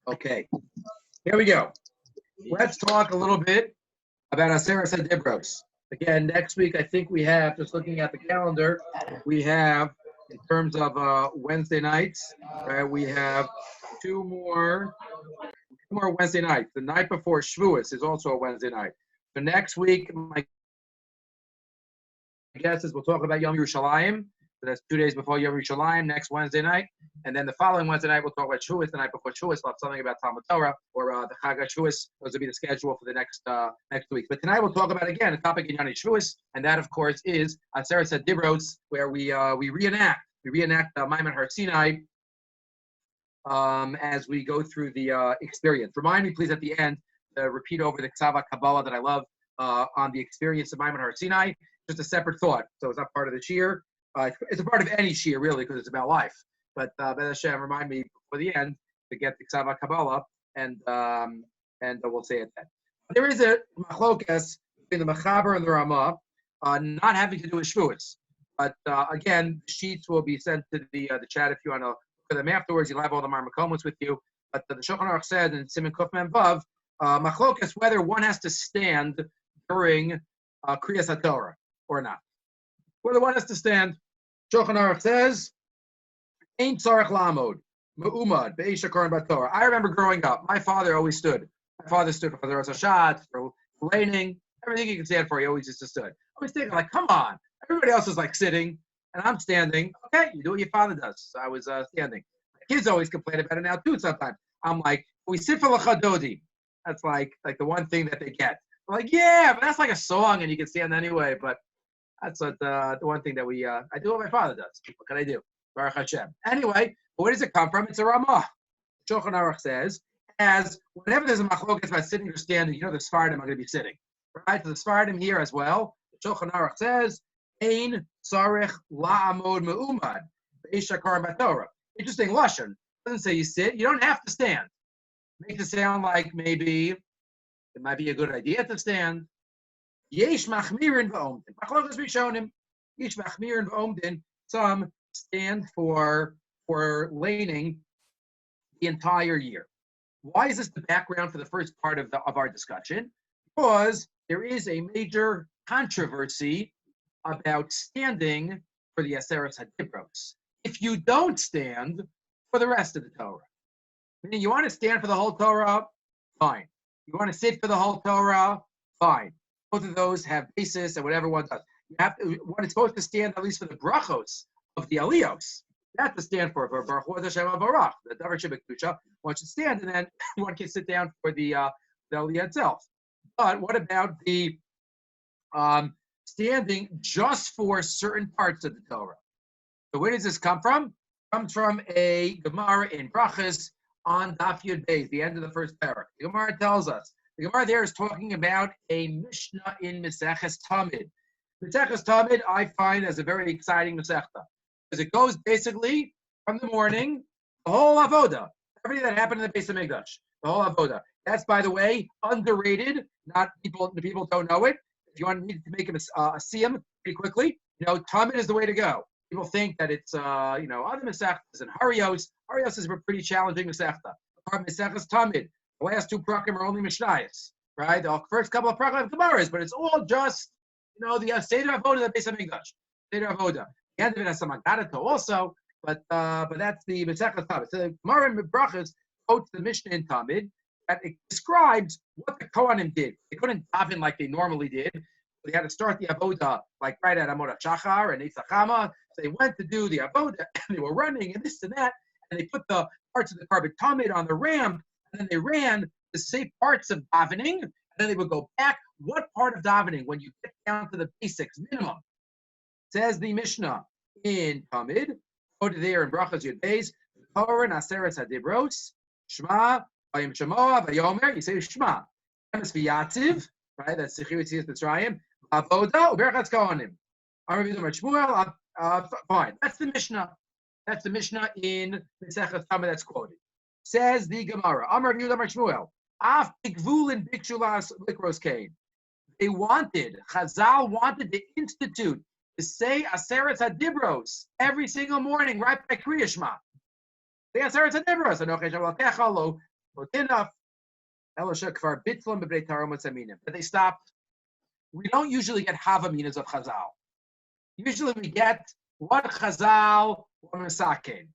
Okay, here we go. Let's talk a little bit about Aseres Hadibros. Again, next week, I think we have, just looking at the calendar, we have, in terms of Wednesday nights, right, we have two more Wednesday nights. The night before Shavuos is also a Wednesday night. So next week, my guess is we'll talk about Yom Yerushalayim. So that's 2 days before Yom Yerushalayim, next Wednesday night. And then the following Wednesday night, we'll talk about Shavuos. The night before Shavuos, we'll have something about Talmud Torah or the Chag HaShavuos. Those will be the schedule for the next week. But tonight we'll talk about, again, a topic in Yoni Shavuos, and that, of course, is Aseres Hadibros, where we reenact Maimon Har Sinai as we go through the experience. Remind me, please, at the end, to repeat over the Ksava Kabbalah that I love on the experience of Maimon Har Sinai. Just a separate thought. So it's not part of the shiur. It's a part of any shiur, really, because it's about life. But Be'ez Hashem, remind me before the end to get the Ksava Kabbalah, and we'll say it then. There is a machlokas between the Mechaber and the Ramah, not having to do with Shavuos. But again, sheets will be sent to the chat if you want to look at them afterwards. You'll have all the Marmakomos with you. But the Shulchan Aruch said in Siman Kuf Mem Vav, machlokas whether one has to stand during Kriyas HaTorah or not. Whether one has to stand, Shulchan Aruch says, Ein tzarech la'amod, me'umad, be'esh hakoren b'Torah. I remember growing up, my father always stood. My father stood for the Rosh Hashanah, for laning, everything he could stand for, he always just stood. I was thinking, like, come on. Everybody else is, like, sitting, and I'm standing. Okay, you do what your father does. So I was standing. My kids always complain about it now, too, sometimes. I'm like, we sit for l'chadodi. That's, like the one thing that they get. I'm like, yeah, but that's like a song, and you can stand anyway, but that's what, the one thing that I do what my father does. What can I do? Baruch Hashem. Anyway, where does it come from? It's a Ramah. Shulchan Aruch says, as whenever there's a machlokas about sitting or standing, the Sephardim are going to be sitting. Right? So the Sephardim here as well. Shulchan Aruch says, Ein tzarech la'amod me'umad, be'esh hakoren b'Torah. Interesting lashon. It doesn't say you sit. You don't have to stand. Makes it sound like maybe it might be a good idea to stand. Yesh machmirin v'omdin. Machlokas rishonim. Yesh machmirin v'omdin. Some stand for laning the entire year. Why is this the background for the first part of our discussion? Because there is a major controversy about standing for the Aseres Hadibros. If you don't stand for the rest of the Torah, meaning you want to stand for the whole Torah, fine. You want to sit for the whole Torah, fine. Both of those have basis and whatever one does. One is supposed to stand at least for the brachos of the aliyos. That's to stand for Baruch Hu Hashem Barach, the Davar Shebekdusha. One should stand, and then one can sit down for the aliyah itself. But what about the standing just for certain parts of the Torah? So where does this come from? It comes from a Gemara in Brachas on Daf Yud Beis, the end of the first parak. The Gemara tells us. The Gemara there is talking about a Mishnah in Maseches Tamid. Maseches Tamid I find as a very exciting Masechta. Because it goes basically from the morning, the whole avoda, everything that happened in the Beis Hamikdash, the whole avoda. That's, by the way, underrated. The people don't know it. If you want me to make a siyum pretty quickly, Tamid is the way to go. People think that it's other Masechtas and Harios. Harios is a pretty challenging Masechta. Masechtas Tamid. The last two prakim are only Mishnayos, right? The first couple of prakim have Gemaras, but it's all just the Seder Avoda, the Beis Hamikdash, Seder Avoda. The end of it has some Agadata also, but that's the Masechtas Tamid. So the Gemara in Brachas quotes the Mishnah in Tamid that it describes what the Kohanim did. They couldn't daven like they normally did. They had to start the Avoda like right at Amod HaShachar and Eitzachama. So they went to do the Avoda, and they were running and this and that, and they put the parts of the Karban Tamid on the ramp, and then they ran the same parts of davening, and then they would go back. What part of davening, when you get down to the basics, minimum? Says the Mishnah in Tamid, quoted there in Brachas Yud Beis, Torah and Aseres Hadibros, Shema, Vayim Shemoah, Vayomer, you say Shema. Emes V'yatziv, right, that's Sichas Mitzrayim, Avoda, Uberchatz Kohanim. Amar Rabbi Shmuel, fine. That's the Mishnah. That's the Mishnah in Masechtas Tamid that's quoted. Says the Gemara, Amar Rabbi Shmuel, Af Tikvulin Bikshulas Likros Kain. Chazal wanted to institute to say Aseres Hadibros every single morning, right by Kriya Shema. The Aseres Hadibros, Anoch Hashem Elokecha lo Well, enough. But they stopped. We don't usually get Havaminas of Chazal. Usually we get what Chazal were Misakin.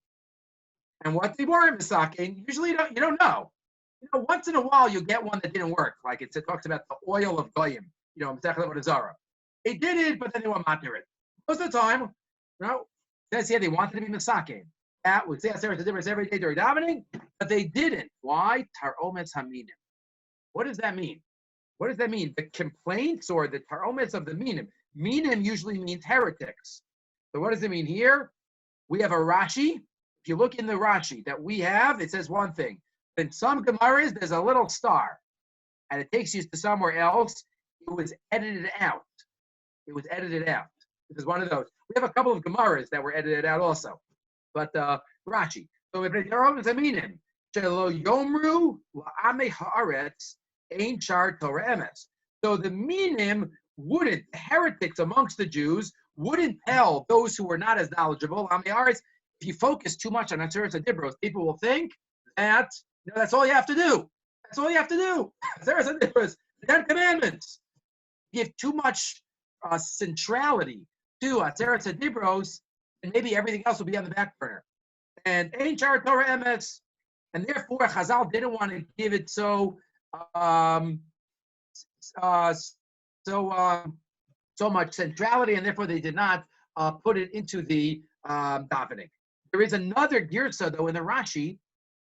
And what they were Misakin, usually you don't know. Once in a while you get one that didn't work. Like it talks about the oil of Goyim, Masechet Zara. They did it, but then they were matir it. Most of the time, it says here they wanted to be Misakin. That would say Aseres Hadibros every day during davening, but they didn't. Why? Tarometz Haminim. What does that mean? What does that mean? The complaints or the tarometz of the minim. Minim usually means heretics. So what does it mean here? We have a Rashi. If you look in the Rashi that we have, it says one thing. In some Gemaras, there's a little star, and it takes you to somewhere else. It was edited out. It was edited out. This is one of those. We have a couple of Gemaras that were edited out also. But Rashi. So if it's tarometz haminim, shelo yomru la'amei haaretz, Ein Shar Torah Emes. So the minim wouldn't, the heretics amongst the Jews wouldn't tell those who were not as knowledgeable. If you focus too much on Aseres Hadibros, people will think that that's all you have to do. That's all you have to do. Aseres Hadibros, the 10 Commandments. Give too much centrality to Aseres Hadibros, and maybe everything else will be on the back burner. And Ein Shar Torah Emes, and therefore Chazal didn't want to give it so much centrality, and therefore they did not put it into the davening. There is another girsa though in the Rashi,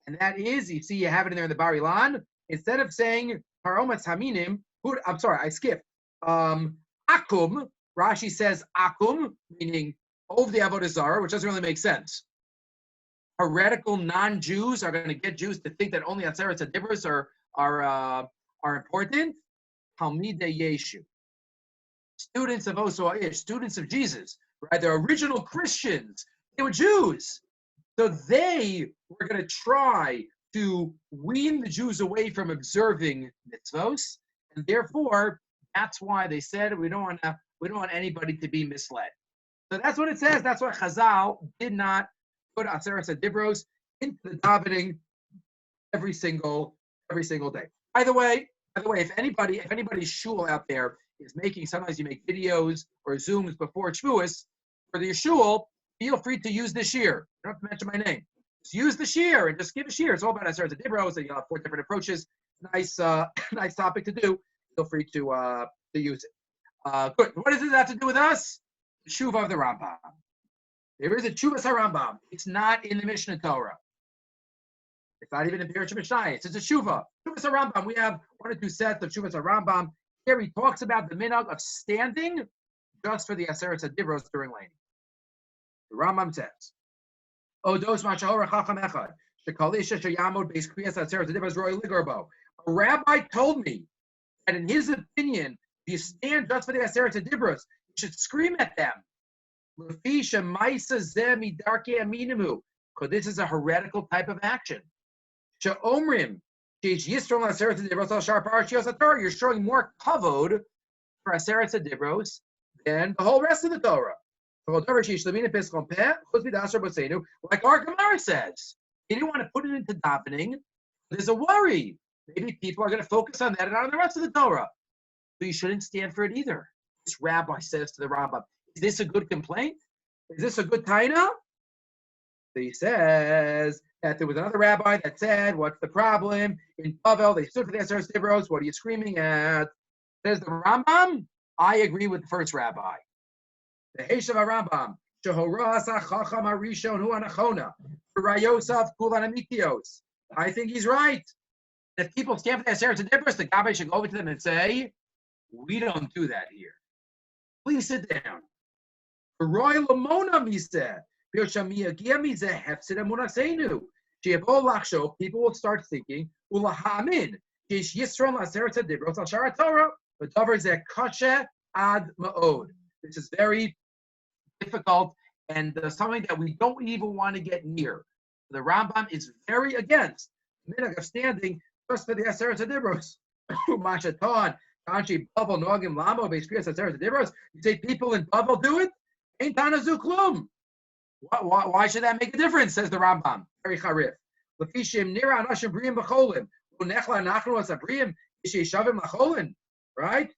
and that is, you see, you have it in there in the Bar Ilan. Instead of saying tarometz haminim, I'm sorry, I skipped. Akum, Rashi says akum, meaning over the avodah zarah, which doesn't really make sense. Heretical non-Jews are going to get Jews to think that only Aseres Hadibros are important. Talmidei Yeshu, students of Osoish, students of Jesus, right? They're original Christians. They were Jews, so they were going to try to wean the Jews away from observing mitzvos, and therefore that's why they said we don't want anybody to be misled. So that's what it says. That's why Chazal did not put Aseres Hadibros into the davening every single day. By the way, if anybody's shul out there is making, sometimes you make videos or Zooms before Shavuos for the shul, feel free to use the shir. You don't have to mention my name. Just use the shir and just give a shir. It's all about Aseres Hadibros, and you'll have 4 different approaches. Nice topic to do. Feel free to use it. Good. What does it have to do with us? The Shuva of the Rambam. There is a Chuvas HaRambam. It's not in the Mishnah Torah. It's not even in Pirush Mishnayos. It's a Shuva. Chuvas HaRambam. We have 1 or 2 sets of Chuvas HaRambam. Here he talks about the minhag of standing just for the Aseres Hadibros during laning. The Rambam says, Odos ma'shahor chacham echad, shekol isha sheyamod beis kriyas Aseres Hadibros roi ligorbo. A rabbi told me that in his opinion, if you stand just for the Aseres Hadibros, you should scream at them. Because this is a heretical type of action. You're showing more kavod for Aseres Hadibros than the whole rest of the Torah. Like our Gemara says, he didn't want to put it into davening. There's a worry. Maybe people are going to focus on that and not on the rest of the Torah. So you shouldn't stand for it either. This rabbi says to the Rambam, is this a good complaint? Is this a good taina? So he says that there was another rabbi that said, what's the problem? In Bavel, they stood for the Aseres Hadibros. What are you screaming at? Says the Rambam, I agree with the first rabbi. The Heshav Rambam, Shehorasa Chacham Arishon Hu Anachona, Rayosav Kulan Amitios. I think he's right. If people stand for the Aseres Hadibros, the Gabbai should go over to them and say, we don't do that here. Please sit down. Roy Lamona, he said, people will start thinking, this is very difficult and something that we don't even want to get near. The Rambam is very against the minhag of standing just for the Aseres Hadibros. You say people in Bavel do it? Ain't tanazu klum. Why should that make a difference? Says the Rambam. Very charif. Lefishim nira anashim briim b'cholim. Unechla nachnu asabrim yishavim lacholin. Right?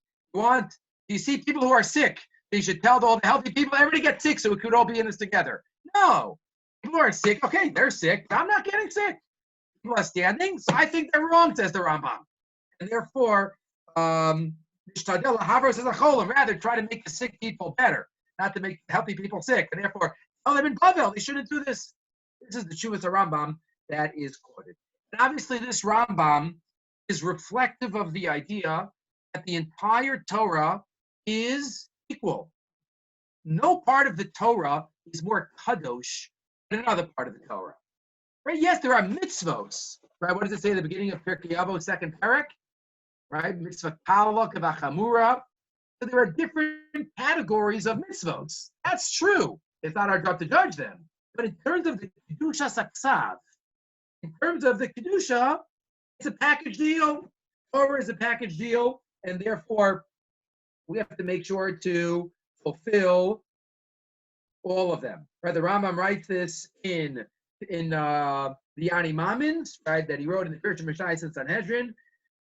You see people who are sick. They should tell all the healthy people, everybody get sick so we could all be in this together. No. People are sick. Okay, they're sick. I'm not getting sick. People are standing, so I think they're wrong, says the Rambam. And therefore, rather try to make the sick people better, not to make healthy people sick. And therefore, they've been Bavel, they shouldn't do this. This is the Shuvas Rambam that is quoted. And obviously, this Rambam is reflective of the idea that the entire Torah is equal. No part of the Torah is more kadosh than another part of the Torah. Right? Yes, there are mitzvos. Right? What does it say at the beginning of Pirkei Avos, second parak? Right? Mitzvah kala kavachamura. So there are different categories of mitzvos. That's true. It's not our job to judge them. But in terms of the kedusha saksav, in terms of the kedusha, it's a package deal. Torah is a package deal, and therefore we have to make sure to fulfill all of them. Right? The Rambam writes this in the Ani Mamins, right, that he wrote in the Church of Mishai and Sanhedrin.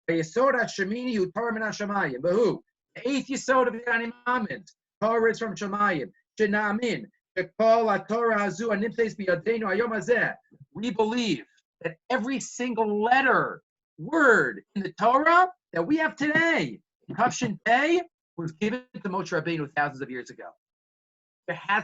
Yesod Shemini hu Torah min Hashamayim. Behu, the eighth Yesod of the Ani Mamins, Torah is from Shemayim. Shenamin, shekol haTorah hazu animtzeis biyadenu hayom hazeh. We believe that every single letter, word in the Torah that we have today, Kavshin Pei, was given to Moshe Rabbeinu thousands of years ago. There has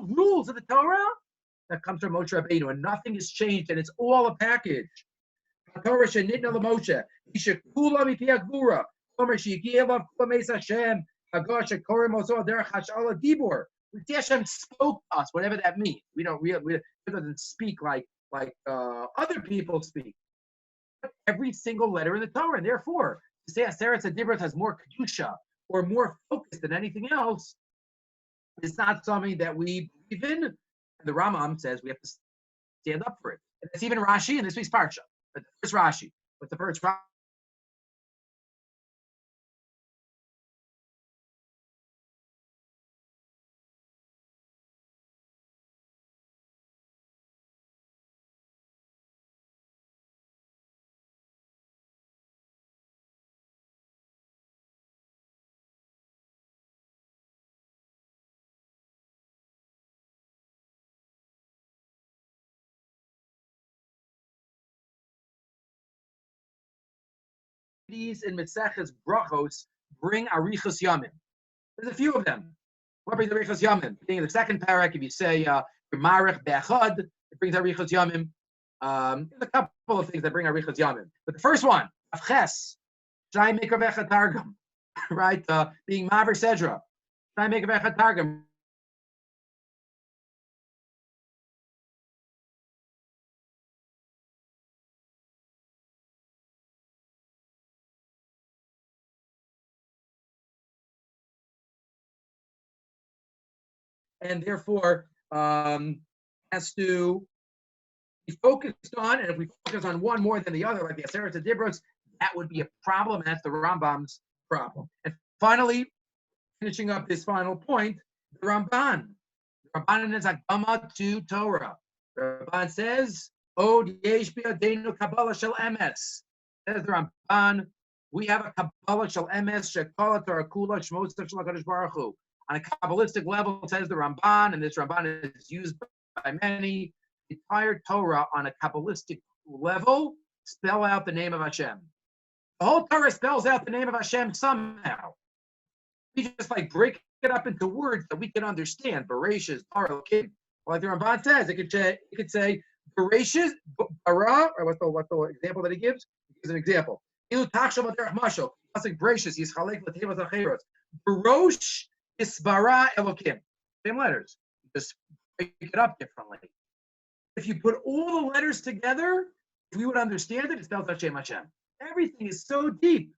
rules of the Torah that comes from Moshe Rabbeinu, and nothing has changed, and it's all a package. Torah shenitna l'Moshe, yishekula mipi hagvura, Tomer sheyigielav klameis Hashem, hagash shekorim ozo derech hashala dibur. Hashem spoke to us, whatever that means. We it doesn't speak like other people speak. Every single letter in the Torah, and therefore, to say Aseres Hadibros has more kedusha or more focus than anything else, it's not something that we believe in. And the Rambam says we have to stand up for it. And it's even Rashi in this week's parsha. But the first Rashi. What's the first Rashi? These in Meseches Brachos bring Arichas Yamim. There's a few of them. What brings Arichas Yamim? In the second parak, if you say Marech Be'achad, it brings Arichas Yamim. There's a couple of things that bring Arichas Yamim. But the first one, Avches, Chaim Mekavecha Targum, right? Being Maver Sedra, Chaim Mekavecha Targum. And therefore has to be focused on, and if we focus on one more than the other, like the Aseres Hadibros, that would be a problem, and that's the Rambam's problem. And finally, finishing up this final point, the Ramban. The Ramban is Agama to Torah. The Ramban says, Od yesh bi'adenu Kabbalah shel emes. Says the Ramban, we have a Kabbalah shel emes, shekala Torah kula shmos shel HaKadosh Baruch Hu. On a Kabbalistic level, says the Ramban, and this Ramban is used by many, the entire Torah on a Kabbalistic level spell out the name of Hashem. The whole Torah spells out the name of Hashem somehow. We just break it up into words that we can understand. Bereshis, Bara, like the Ramban says, it could say Bereshis, Bara, or what's the example that he gives? He gives an example. Pasuk Bereshis Yischalek l'tevos acheros. Barosh isbara Elokim. Same letters, just break it up differently. If you put all the letters together, if we would understand it, it spells Hashem Hashem. Everything is so deep.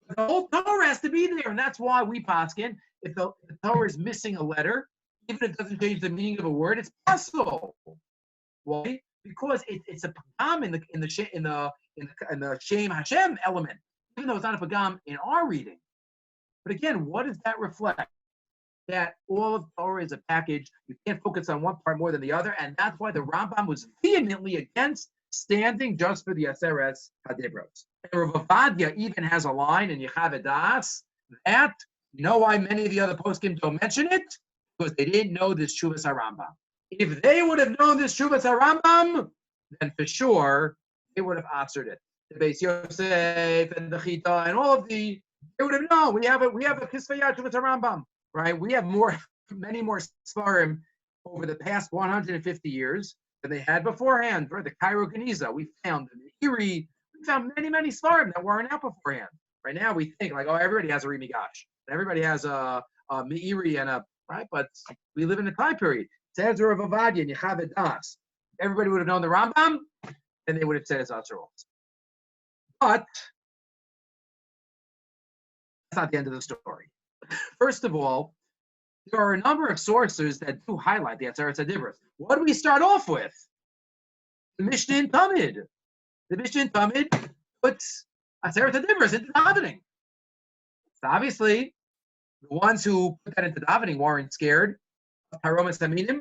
The whole Torah has to be there, and that's why we paskin. If the Torah is missing a letter, even if it doesn't change the meaning of a word, it's possible. Why? Because it's a pagam in the Shem Hashem element, even though it's not a pagam in our reading. But again, what does that reflect? That all of Torah is a package. You can't focus on one part more than the other, and that's why the Rambam was vehemently against standing just for the Aseres Hadibros. And Rav Ovadia even has a line in Yechav Das that, you know why many of the other poskim don't mention it? Because they didn't know this Shuvas HaRambam. If they would have known this Shuvas HaRambam, then for sure they would have answered it. The Beis Yosef and the Chita and all of they would have known. We have a Kisvayat Shuvas HaRambam, right? We have many more Svarim over the past 150 years than they had beforehand. Right? The Cairo Geniza, we found the Erie, we found many Svarim that weren't out beforehand. Right now we think like, oh, everybody has a Rimigash, everybody has a Meiri and a right, but we live in a time period. Says Rav Ovadia and Yechav Das. Everybody would have known the Rambam, and they would have said it's Aseres. But that's not the end of the story. First of all, there are a number of sources that do highlight the Aseres Hadibros. What do we start off with? The Mishnah in Tamid. The Mishnah in Tamid puts Aseres Hadibros into davening. So obviously, the ones who put that into davening weren't scared of Paromas Aminim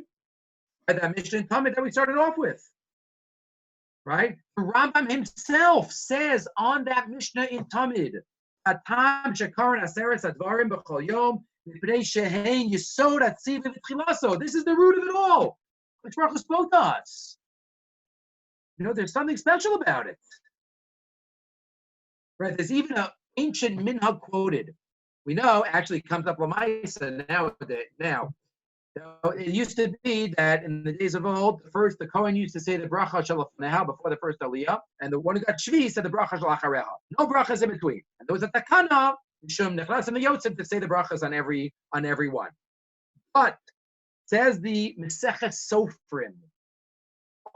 by that Mishnah in Tamid that we started off with. Right? The Rambam himself says on that Mishnah in Tamid, Atam shekaran Aseres Advarim b'chol yom mipnei shehein yisod atziv v'tchilaso. This is the root of it all, which Baruch Hu spoke to us. You know, there's something special about it. Right? There's even an ancient minhag quoted. We know actually it comes up Lamaisa now. It used to be that in the days of old, the Kohen used to say the bracha shalafaneha before the first aliyah, and the one who got shvi said the bracha shalachareha. No brachas in between. And there was a takana, shum nechlas and the yotzim to say the brachas on every one. But says the Meseches Sofrim,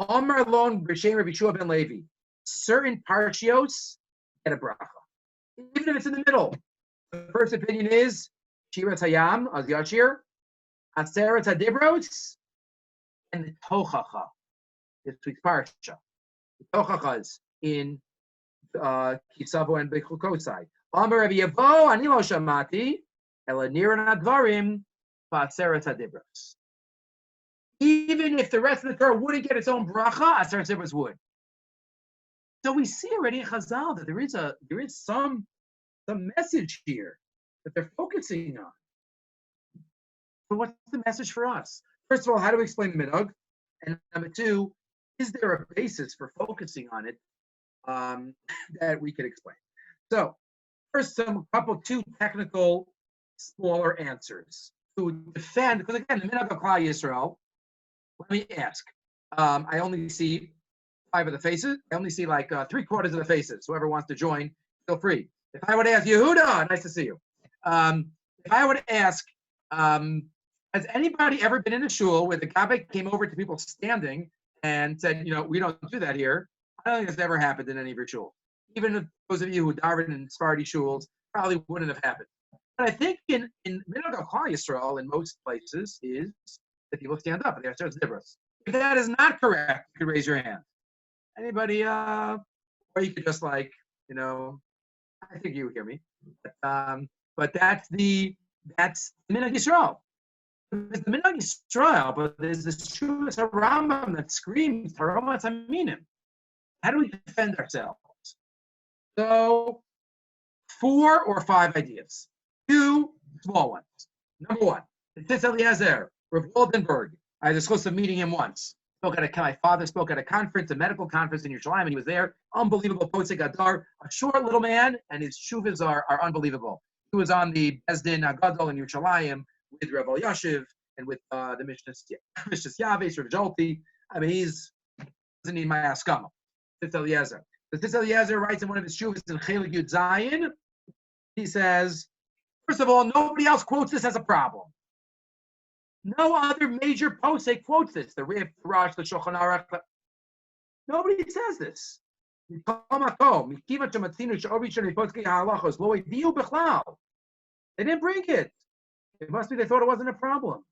Amar lon b'shem Rabbi Shua ben Levi, certain parshios get a bracha, even if it's in the middle. The first opinion is Shiras Hayam, Az Yashir, Aseres Hadibros, and the Tochacha. This week's parsha. The Tochacha is in Kisavo and Bechukosai. Amar Rabbi Yavo, Ani lo shamati, ela niran advarim, Aseres Hadibros. Even if the rest of the Torah wouldn't get its own bracha, Aseres Hadibros would. So we see already in Chazal that there is some message here that they're focusing on. But what's the message for us? First of all, how do we explain the minhag? And number two, is there a basis for focusing on it that we could explain? So first, two technical, smaller answers to defend, because again, the minhag of Klal Yisrael, let me ask. I only see 5 of the faces. I only see like 3/4 of the faces. Whoever wants to join, feel free. If I would ask Yehuda, nice to see you. If I would ask, has anybody ever been in a shul where the gabbai came over to people standing and said, we don't do that here? I don't think it's ever happened in any of your shuls. Even if those of you who daven in Sephardi shuls, probably wouldn't have happened. But I think in Minhag of Klal Yisrael, in most places, is that people stand up and they are Aseres Hadibros. If that is not correct, you could raise your hand. Anybody? Or you could just I think you hear me. But that's the Minhag Yisrael. There's the Minhag Yisrael, but there's this Shuvas HaRambam that screams Taromas Aminim. How do we defend ourselves? So 4 or 5 ideas. 2 small ones. Number 1, Tzitz Eliezer, Rav Goldenberg. I was supposed to meeting him once. My father spoke at a conference, a medical conference in Yerushalayim, and he was there. Unbelievable, Posek Adar, a short little man, and his shuvas are unbelievable. He was on the Bezdin Agadol in Yerushalayim with Rav Yashiv and with the Mishnah Yaves, Rav Jolti. I mean, doesn't need my askama. Tzitz Eliezer. The Tzitz Eliezer writes in one of his shuvas in Chelik Yud Zayin He says, first of all, nobody else quotes this as a problem. No other major posek quotes this. The Rif, the Rosh, the Shulchan Aruch. Nobody says this. They didn't bring it. It must be they thought it wasn't a problem.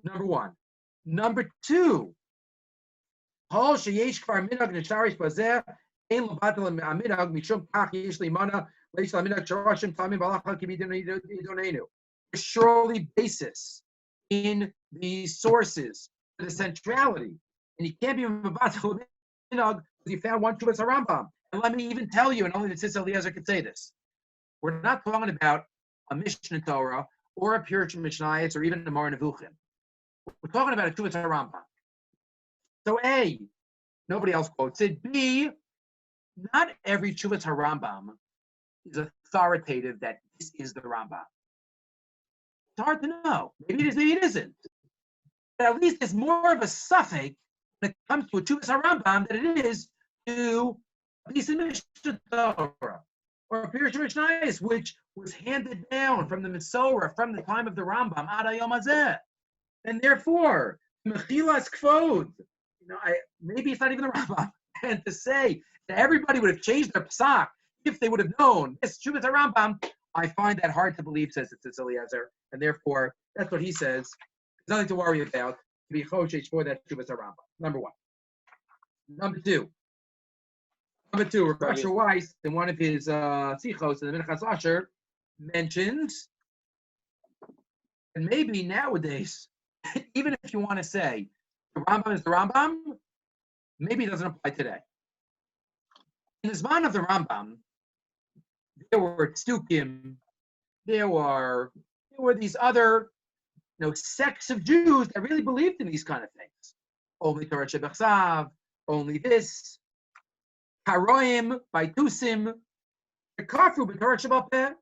Number one. Number two. Surely basis in the sources for the centrality. And you can't be because you found one Shuvas Harambam. And let me even tell you, and only the Tzitz Eliezer could say this, we're not talking about a Mishnah Torah or a Pirush Mishnayos or even a Mar Nevuchim. We're talking about a Shuvas Harambam. So A, nobody else quotes it. B, not every Shuvas Harambam is authoritative that this is the Rambam. It's hard to know. Maybe it is, maybe it isn't. But at least it's more of a suffix when it comes to a Shuvas Harambam than it is to a piece of Mishnah Torah or a Pirush Mishnayos, which was handed down from the Mesorah from the time of the Rambam ad hayom hazeh. And therefore, Mechilas Kvod, maybe it's not even the Rambam. And to say that everybody would have changed their psak if they would have known this Shuvas Harambam, I find that hard to believe, says the Tzitz Eliezer. And therefore, that's what he says. There's nothing to worry about. To be choshesh for that Shuvas Harambam. Number one. Number two, Rabbi Weiss, in one of his Sichos in the Minchas Asher, mentions, and maybe nowadays, even if you want to say the Rambam is the Rambam, maybe it doesn't apply today. In the Zman of the Rambam, there were Tzdukim, there were these other sects of Jews that really believed in these kind of things. Only Torah Shebechsav, only this, Karoim, Baitusim, Kafu, B'Torah Shebal Peh.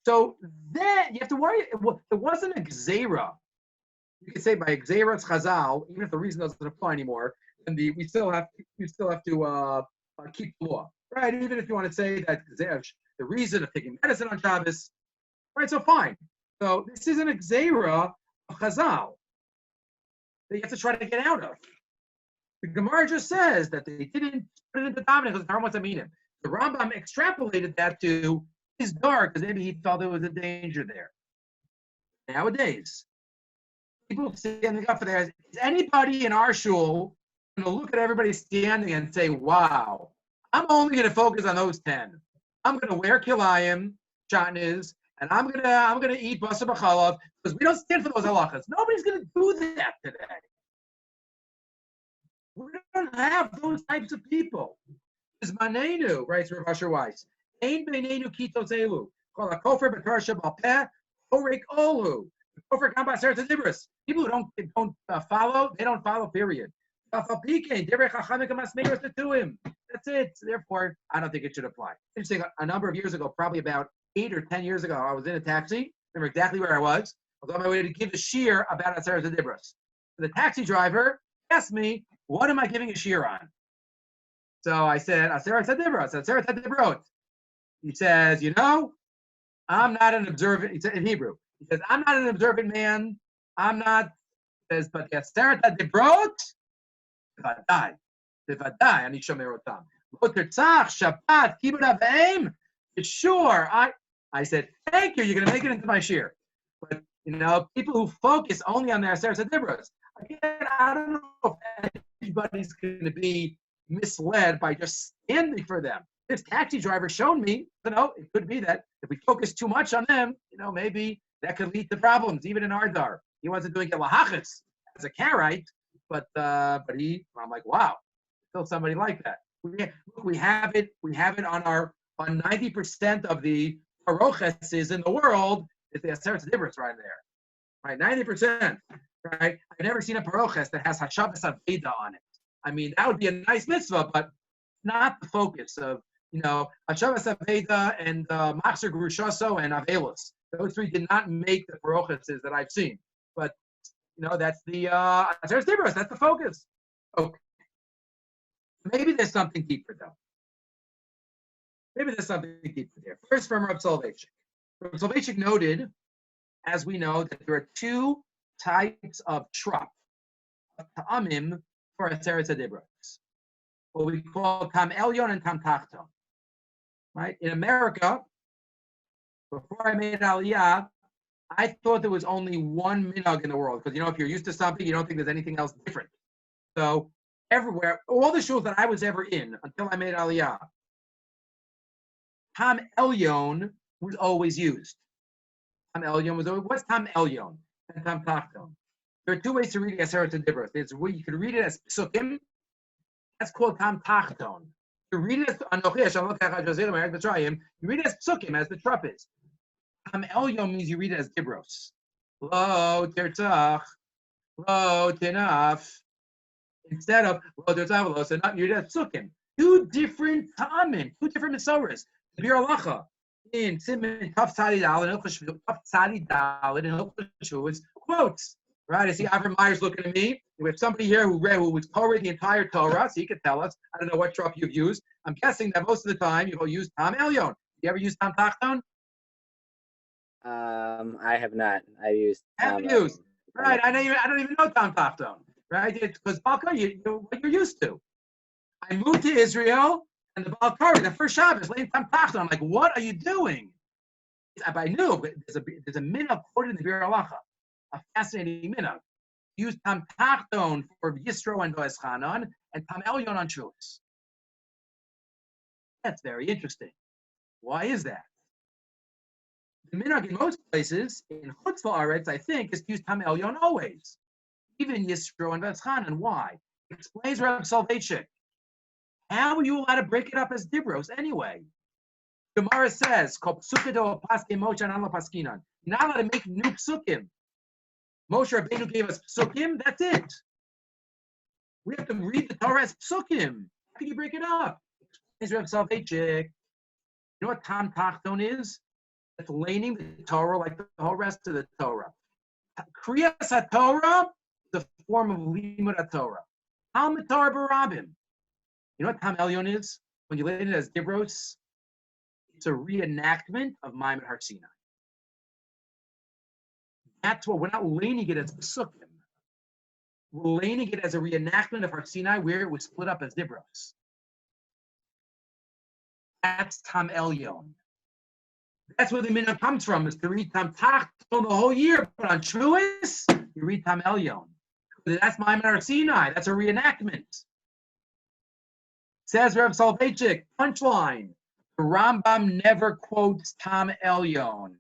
So then you have to worry. It wasn't a Gzeira. You could say by Gzeira's Chazal, even if the reason doesn't apply anymore, and we still have to keep the law, right? Even if you want to say that the reason of taking medicine on Shabbos, right? So fine. So this isn't a Gzeira of Chazal that you have to try to get out of. The Gemara just says that they didn't put it into Dominic because the Rambam wasn't meaning. The Rambam extrapolated that to his dark because maybe he felt there was a danger there. Nowadays, people standing up for that. Is anybody in our shul going to look at everybody standing and say, wow, I'm only going to focus on those 10. I'm going to wear kilayim, shatnez, and I'm gonna eat basar b'chalav because we don't stand for those halachas. Nobody's going to do that today. We don't have those types of people. Zmanenu, writes Rav Asher Weiss. Ein beinenu kitos elu. Kol hakofer b'Torah shebal peh, orek olu. Kofer gam b'Aseres Hadibros. People who don't follow, they don't follow, period. That's it. Therefore, I don't think it should apply. Interesting, a number of years ago, probably about 8 or 10 years ago, I was in a taxi. Remember exactly where I was. I was on my way to give a shiur about Aseres Hadibros. The taxi driver asked me, what am I giving a shiur on? So I said, Aseres Hadibros, Aseres Hadibrot. He says, I'm not an observant, he said in Hebrew. He says, I'm not an observant man. I'm not, he says, but the Aseres Hadibrot, Bevadai, ani shomer otam. Lo tirtzach, Shabbat, kibbud av v'em. Sure, I said, thank you, you're going to make it into my shiur. But, people who focus only on their Aseres Hadibros, again, I don't know if anybody's going to be misled by just standing for them. This taxi driver showed me, it could be that if we focus too much on them, maybe that could lead to problems, even in our dar. He wasn't doing lahachas as a Karaite, but I'm like, wow, still somebody like that. We have it on 90% of the paroches in the world. It's the Aseres Hadibros right there, right? 90%, right? I've never seen a paroches that has Hashavas Aveda on it. I mean, that would be a nice mitzvah, but not the focus of, Hashavas Aveda and Machzer Grushaso and Avelos. Those three did not make the paroches that I've seen. But, that's the Aseres Hadibros. That's the focus. Okay. Maybe there's something deeper, though. Maybe there's something deeper there. First, from Reb Soloveitchik. Reb Soloveitchik noted, as we know, that there are two types of trup, ta'amim, for Aseres Hadibros. What we call tam elyon and tam tachton. Right? In America, before I made Aliyah, I thought there was only one minhag in the world. Because, if you're used to something, you don't think there's anything else different. So everywhere, all the shuls that I was ever in until I made Aliyah, tam elyon was always used. Tam elyon was always, what's tam elyon and tam tachton? There are two ways to read Aseres Hadibros. There's where you can read it as psukim. That's called tam tachton. You read it as you read it as psukim, as the trup is. Tam elyon means you read it as dibros. Lo tertzach, lo tenaf. Instead of lo tertzach, lo tenaf, you read it as psukim. Two different ta'amim, two different mesoras. The Bir Halacha in Siman Taf Tzadi Dalet and Hilchos quotes. Right? I see Avram Meyer's looking at me. We have somebody here who was Torah the entire Torah, so he could tell us. I don't know what trup you've used. I'm guessing that most of the time you will use Tam Elyon. You ever use Tam Tachton? I have not. I used. Used. Right. I don't even know Tam Tachton. Right? Because Balkar, what you're used to. I moved to Israel, and the Balkar, the first Shabbos, laying Tam Tachton. I'm like, what are you doing? I knew, but there's a minhag quoted in the Bir Halacha. A fascinating minhag. Use tam tachton for Yisro and Boaz Chanan, and tam elyon on Shulas. That's very interesting. Why is that? The minhag in most places, in Chutz La'aretz, I think, is to use tam elyon always. Even Yisro and Boaz Chanan. Why? Explains Rabbi Soloveitchik. How are you allowed to break it up as dibros anyway? Gemara says, "Kol psukido paske Moshe and Anla paskinan." You're not allowed to make new psukim. Moshe Rabbeinu gave us psukim. That's it. We have to read the Torah as psukim. How can you break it up? Explains Rabbi Soloveitchik. You know what tam tachton is? It's laning the Torah like the whole rest of the Torah. Kriyas HaTorah is a form of limud HaTorah. Talmud Torah Barabim. You know what tam elyon is? When you lay it as dibros, it's a reenactment of Maimed Har Sinai. That's what we're not laning it as psukim. We're laning it as a reenactment of Har Sinai where it was split up as dibros. That's tam elyon. That's where the minhag comes from, is to read tam tachton the whole year, but on Shavuos you read tam elyon. That's Maimed Har Sinai. That's a reenactment. Says Reb Soloveitchik, punchline. The Rambam never quotes tam elyon.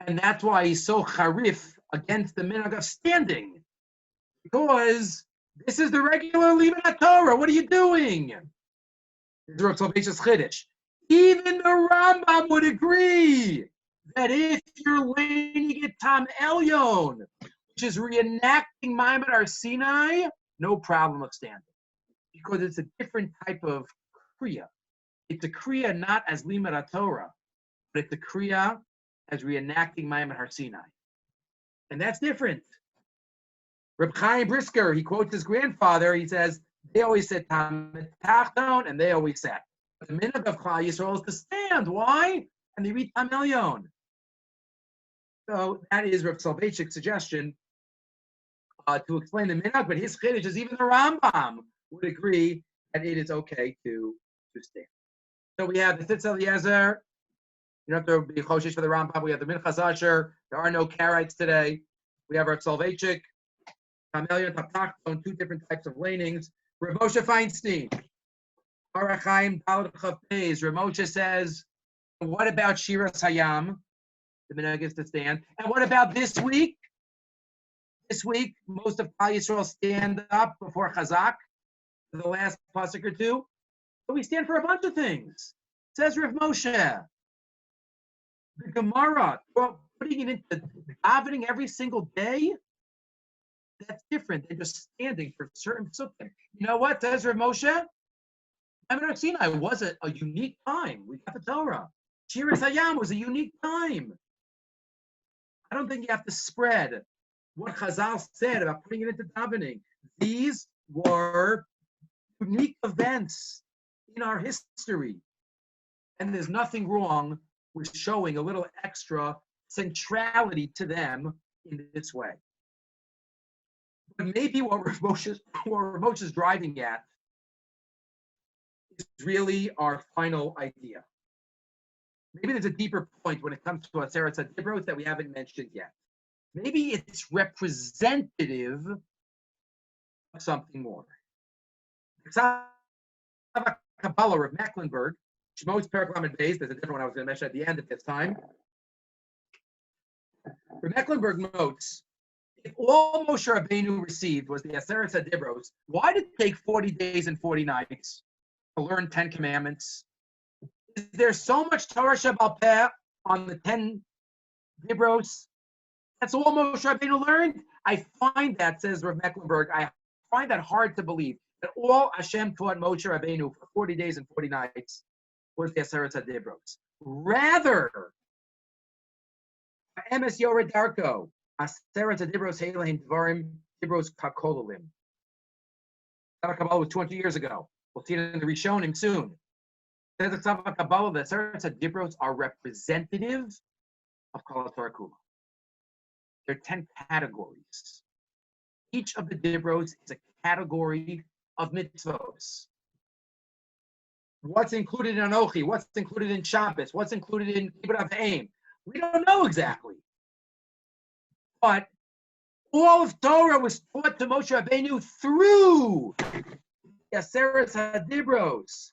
And that's why he's so charif against the minhag of standing. Because this is the regular limud Torah. What are you doing? This is Reb Soloveitchik's chiddush. Even the Rambam would agree that if you're laying it tam elyon, which is reenacting Maimed Har Sinai, no problem of standing. Because it's a different type of kriya. It's a kriya not as limud Torah, but it's a kriya as reenacting Maimed Har Sinai. And that's different. Reb Chaim Brisker, he quotes his grandfather, he says, they always said tam tachton, and they always sat. But the minhag of Klal Yisrael is to stand. Why? And they read tam elyon. So that is Reb Soloveitchik's suggestion to explain the minhag, but his chiddush is even the Rambam would agree that it is okay to stand. So we have the Tzitz Eliezer. You don't have to be choshish for the Rambam. We have the Minchas Asher. There are no Karaites today. We have Reb Soloveitchik, tam elyon, tam tachton, two different types of lanings. Rav Moshe Feinstein, Arachaim Daled Chav Beis. Rav Moshe says, what about Shiras Hayam? The minhag is to stand. And what about this week? This week, most of Klal Yisrael stand up before Chazak, for the last pasuk or two. But we stand for a bunch of things. Says Rav Moshe. The Gemara, well, putting it into davening every single day, that's different than just standing for certain psukim. You know what, says Rav Moshe? Maimed Har Sinai was a unique time. We got the Torah. Shiras Hayam was a unique time. I don't think you have to spread what Chazal said about putting it into davening. These were unique events in our history. And there's nothing wrong with showing a little extra centrality to them in this way. But maybe what Moshe is driving at is really our final idea. Maybe there's a deeper point when it comes to Aseres Hadibros that we haven't mentioned yet. Maybe it's representative of something more. Kabbalah of Mecklenburg, Shmos Perak Lamed Beis, there's a different one I was going to mention at the end of this time. Mecklenburg notes, if all Moshe Rabbeinu received was the Aseres Hadibros, why did it take 40 days and 40 nights to learn 10 commandments? Is there so much Torah Shebaal Peh on the 10 Dibros? That's all Moshe Rabbeinu learned? I find that, says Rav Mecklenburg, I find that hard to believe, that all Hashem taught Moshe Rabbeinu for 40 days and 40 nights was the Aseres Hadibros. Rather, Emes Yored Darko, Aseres Hadibros Heilahim Dvarim Dibros Kakololim. Kabbalah was 20 years ago. We'll see it in the Rishonim soon. Says the Kabbalah, the Aseres Hadibros are representative of Kol HaTorah Kula. There are 10 categories. Each of the Dibros is a category of mitzvos. What's included in Anochi? What's included in Shabbos? What's included in Kibbutz Avim? We don't know exactly. But all of Torah was taught to Moshe Rabbeinu through the Aseres Hadibros.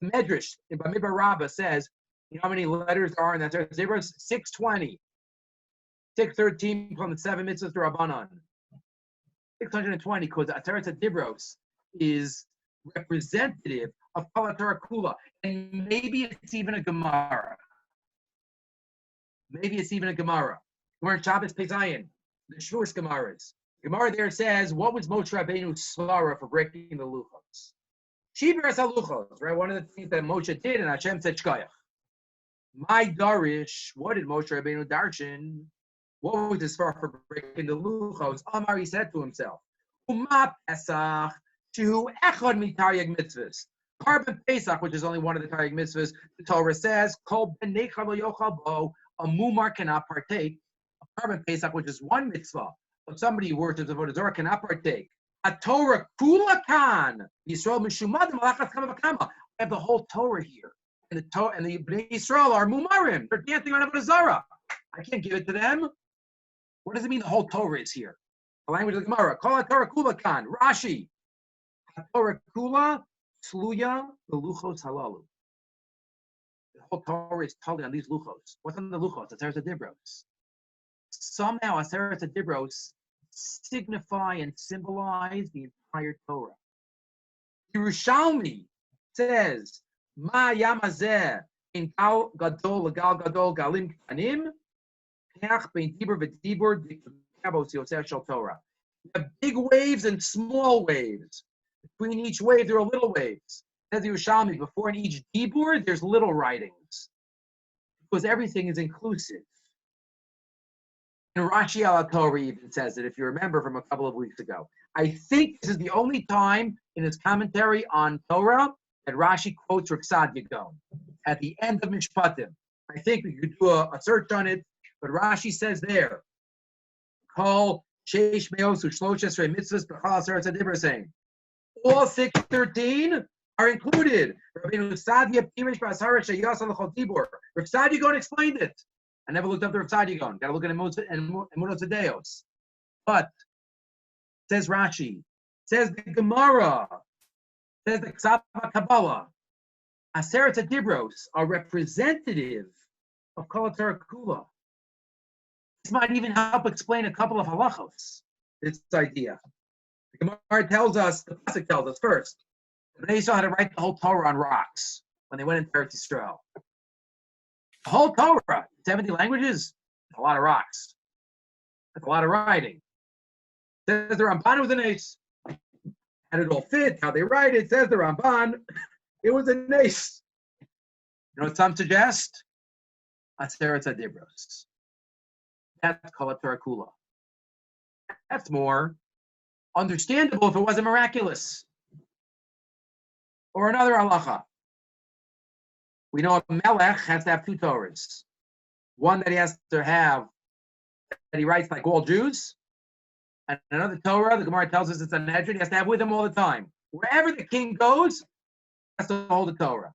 Medrash in Bamidbar Rabbah says, you know how many letters there are in that Aseres Hadibros? 620. 613 from the 7 mitzvahs to Rabbanan. 620, because Aseres Hadibros is representative of Kol HaTorah Kula. And maybe it's even a Gemara. Maybe it's even a Gemara. We're in Shabbos Pezayin, the Shavuos Gemaras. Gemara there says, what was Moshe Rabbeinu's svara for breaking the luchos? Shiberes haluchos, right? One of the things that Moshe did, and Hashem said, Shkoyach. My Darish, what did Moshe Rabbeinu darshan? What was his svara for breaking the luchos? Amar, he said to himself, Uma Pesach, Shehu Echad Mitaryag Mitzvahs. Carbon Pesach, which is only one of the Taryag Mitzvahs, the Torah says, Kol B'neicha Lo Yochal Bo, a mumar cannot partake. A carbon Pesach, which is one mitzvah, but somebody who worships the Avodah Zarah cannot partake. A Torah Kula Kan, Yisrael Mishumad Malachas Kama V'Kama. I have the whole Torah here, and the Bnei Yisrael are mumarim. They're dancing on Avodah Zarah. I can't give it to them. What does it mean? The whole Torah is here. The language of the Gemara. Kol Torah Kula Kan. Rashi. Torah Kula Tluya Beluchos Halalu. The whole Torah is totally on these luchos. What's on the luchos? Aseres Hadibros. Somehow Aseres Hadibros signify and symbolize the entire Torah. Yerushalmi says, Ma Yamazeh in Gal Gadol Gal Gadol Galim Kanim Peach Bein Dibur V'Dibur Dikabos Yosef Shel Torah. You have big waves and small waves. Between each wave, there are little waves. Says Yerushalmi, before in each dibur, there's little writings. Because everything is inclusive. And Rashi al Torah even says it, if you remember from a couple of weeks ago. I think this is the only time in his commentary on Torah that Rashi quotes Rav Sadia Gaon at the end of Mishpatim. I think we could do a search on it, but Rashi says there, Kol Sheish Meos U'Shlosh Esrei Mitzvahs B'Chal Aseres Hadibros saying, all 613 are included. Rabbeinu Sadia Pirish B'Aseres Sheyasa L'Chol Dibur. Rav Sadia Gaon explained it. I never looked up the Rav Sadia Gaon. Got to look at Emunos Adeos. But says Rashi, says the Gemara, says the Kabbalah, Aseres Hadibros are representative of Kol HaTorah Kula. This might even help explain a couple of halachos. This idea. The Gemara tells us, the pasuk tells us first, they saw how to write the whole Torah on rocks when they went into Eretz Yisrael. The whole Torah, 70 languages, a lot of rocks. That's a lot of writing. Says the Ramban was an ace. How did it all fit? How they write it? Says the Ramban, it was an ace. You know what some suggest? Aseres Hadibros. That's Kol HaTorah Kula. That's more understandable if it wasn't miraculous. Or another halacha. We know a melech has to have two Torahs. One that he has to have, that he writes like all Jews, and another Torah, the Gemara tells us it's a Nedrin, he has to have with him all the time. Wherever the king goes, he has to hold the Torah.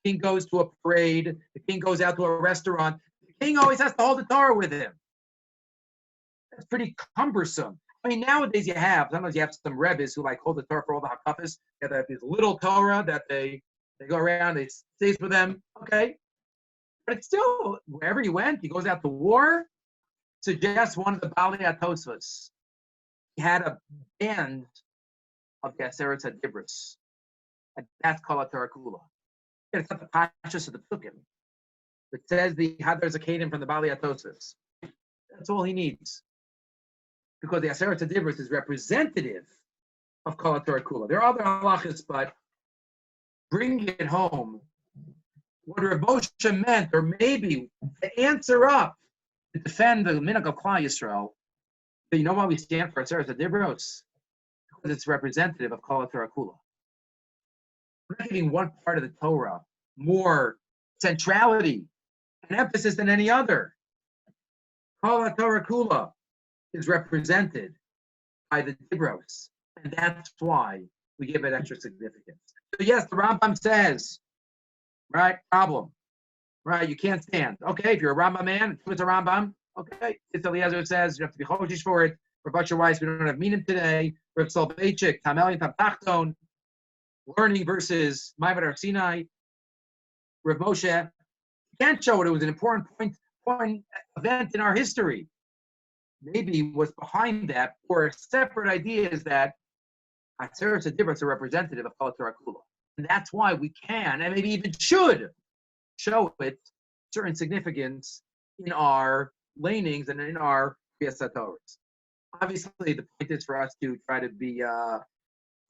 The king goes to a parade, the king goes out to a restaurant, the king always has to hold the Torah with him. That's pretty cumbersome. I mean, nowadays sometimes you have some Rebbes who like hold the Torah for all the hakafas. They have this little Torah that they go around, it stays with them, okay? But it's still, wherever he went, he goes out to war, suggests one of the Bali Atosvas. He had a band of the Aseres Hadibros. And that's called a Torah Kula. It's not the Pashas of the Psukim. It says there's a Kadim from the Bali Atosvas. That's all he needs. Because the Aseres Hadibros is representative of Kol Torah Kula. There are other halachas, but bring it home. What Rav Moshe meant, or maybe to answer up, to defend the minhag of Klal Yisrael, but you know why we stand for Aseres Hadibros? Because it's representative of Kol Torah Kula. We're not giving one part of the Torah more centrality and emphasis than any other. Kol Torah Kula is represented by the Dibros, and that's why we give it extra significance. So yes, the Rambam says, right, problem, right, you can't stand. Okay, if you're a Rambam man, it's a Rambam, okay. It's Eliezer says, you have to be choshish for it. For Butcher Weiss, we don't have minim today. Rav Soloveitchik, Tamelian Tamtachton, learning versus Maimed Har Sinai. Rav Moshe, can't show it. It was an important point event in our history. Maybe what's behind that, or a separate idea, is that Aseres Hadibros are representative of Kol Torah Kula. And that's why we can, and maybe even should, show it certain significance in our lanings and in our Torahs. Obviously, the point is for us to try to be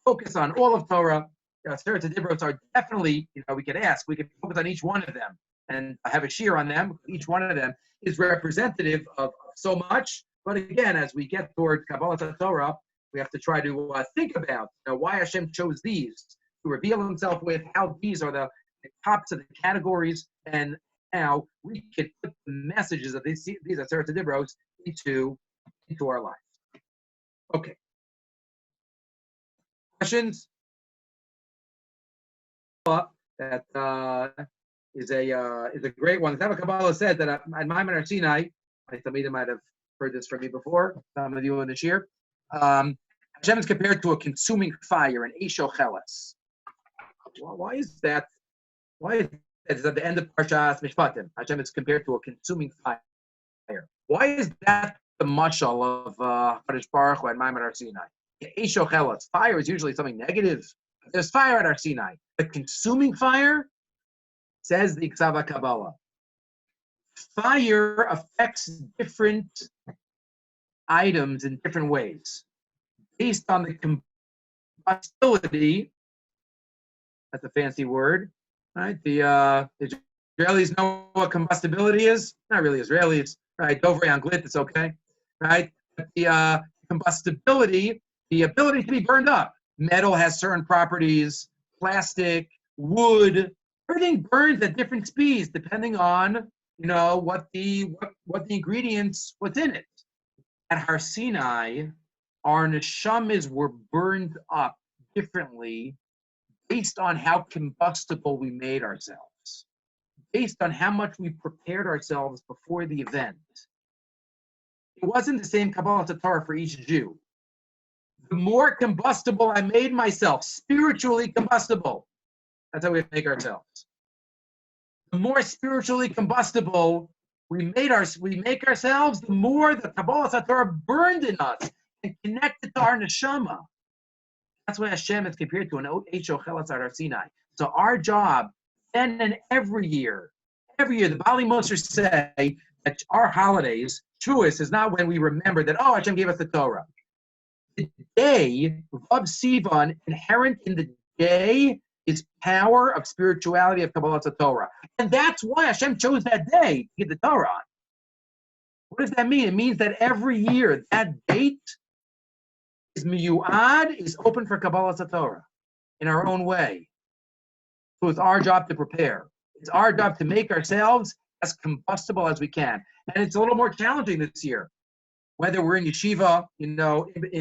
focus on all of Torah. Aseres Hadibros are definitely, we can focus on each one of them and have a shear on them. Each one of them is representative of so much. But again, as we get towards Kabbalah Torah, we have to try to think about why Hashem chose these to reveal himself with, how these are the tops of the categories, and how we can put the messages of these Aseres Hadibros into our lives. Okay. Questions? That is a great one. The Kabbalah said that at Maimed Har Sinai, some of you might have heard this from me before, some of you in this year. Hashem is compared to a consuming fire, an Eisho Cheles. Well, why is that? Why is that? It's at the end of Parshas Mishpatim. Hashem is compared to a consuming fire. Why is that the mashal of Kadosh Baruch Hu and Maimed Har Sinai? Eisho Cheles. Fire is usually something negative. There's fire at Har Sinai. The consuming fire, says the Ksava Kabbalah, fire affects different items in different ways based on the combustibility. That's a fancy word, right? The Israelis know what combustibility is. Not really Israelis, right? Dovrei Anglit, it's okay, right? But the combustibility, the ability to be burned up. Metal has certain properties. Plastic, wood, everything burns at different speeds depending on what the ingredients, what's in it. At Har Sinai, our neshamas were burned up differently based on how combustible we made ourselves, based on how much we prepared ourselves before the event. It wasn't the same Kabbalah Torah for each Jew. The more combustible I made myself, spiritually combustible, that's how we make ourselves. The more spiritually combustible we make ourselves, the more the Kabbalah Torah burned in us and connected to our neshama. That's why Hashem is compared to an Eisho Cheles at Har Sinai. So our job, then and every year, the Bali Moser say that our holidays, Shavuos, is not when we remember that, Hashem gave us the Torah. The day, Vav Sivan, inherent in the day is power of spirituality of Kabbalah Torah. And that's why Hashem chose that day to get the Torah on. What does that mean? It means that every year that date is miyuad, is open for Kabbalah Torah. in our own way. So it's our job to prepare. It's our job to make ourselves as combustible as we can. And it's a little more challenging this year. Whether we're in yeshiva, in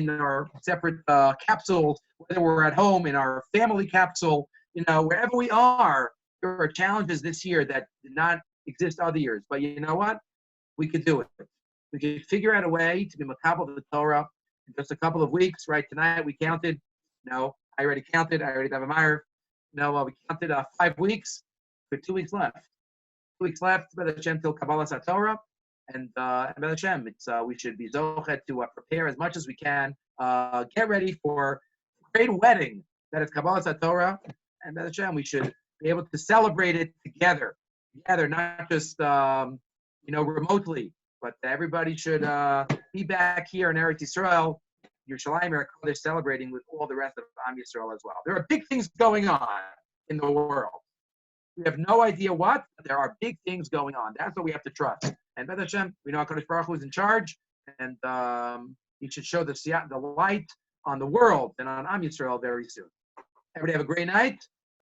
our separate capsules, whether we're at home in our family capsule, wherever we are, there are challenges this year that did not exist other years. But you know what? We could do it. We could figure out a way to be makabel the Torah in just a couple of weeks. Right tonight we counted. No, I already counted. I already have a meyer. No, we counted 5 weeks. We have 2 weeks left. 2 weeks left. B'ezras Hashem till Kabbalas HaTorah. And B'ezras Hashem, we should be zochet to prepare as much as we can. Get ready for a great wedding that is Kabbalas HaTorah. And B'ezras Hashem, we should be able to celebrate it together, not just remotely, but everybody should be back here in Eretz Yisrael, Yerushalayim, they're celebrating with all the rest of Am Yisrael as well. There are big things going on in the world. We have no idea what, but there are big things going on. That's what we have to trust. And B'ezras Hashem, we know HaKadosh Baruch Hu is in charge, and he should show the light on the world and on Am Yisrael very soon. Everybody have a great night.